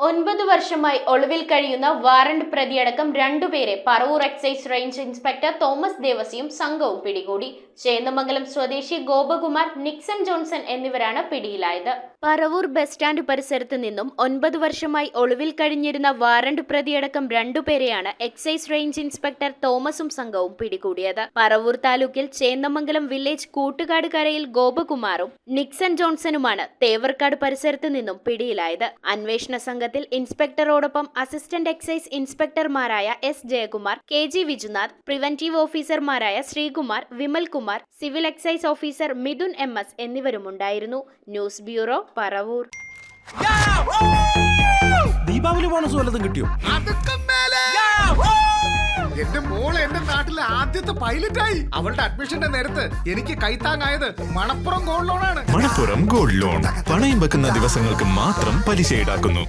9 വർഷമായി ഒളിവിൽ കഴിയുന്ന വാറന്റ് പ്രതിയടക്കം രണ്ടുപേരെ Paravur excise range inspector Thomas ദേവസിയും സംഘവും പിടികൂടി. ചേന്ദമംഗലം സ്വദേശി ഗോപകുമാർ, നിക്സൺ ജോൺസൺ എന്നിവരാണ് പിടിയിലായത്. പറവൂർ ബസ് സ്റ്റാൻഡ് പരിസരത്ത് നിന്നും 9 വർഷമായി ഒളിവിൽ കഴിഞ്ഞിരുന്ന വാറന്റ് പ്രതിയടക്കം രണ്ടുപേരെയാണ് എക്സൈസ് റേഞ്ച് ഇൻസ്പെക്ടർ തോമസും സംഘവും പിടികൂടിയത്. പറവൂർ താലൂക്കിൽ ചേന്ദമംഗലം വില്ലേജ് കൂട്ടുകാട് കരയിൽ ഗോപകുമാറും നിക്സൺ ജോൺസണുമാണ് തേവർക്കാട് പരിസരത്ത് നിന്നും പിടിയിലായത്. അന്വേഷണ സംഘത്തിൽ ഇൻസ്പെക്ടറോടൊപ്പം അസിസ്റ്റന്റ് എക്സൈസ് ഇൻസ്പെക്ടർമാരായ S Jayakumar, K G Vijunath, preventive ഓഫീസർമാരായ Sreekumar, Vimalkumar, civil excise officer Mithun MS എന്നിവരുമുണ്ടായിരുന്നു. News bureau, Paravur. Deepavali bonus വല്ലതും കിട്ടിയോ? എന്റെ മോള് എന്റെ നാട്ടിലെ ആദ്യത്തെ പൈലറ്റായി. അവളുടെ അഡ്മിഷന്റെ നേരത്ത് എനിക്ക് കൈത്താങ്ങായത് മണപ്പുറം ഗോൾഡ് ലോണാണ്. മണപ്പുറം ഗോൾഡ് ലോൺ പണയം വെക്കുന്ന ദിവസങ്ങൾക്ക് മാത്രം പലിശ ഈടാക്കുന്നു.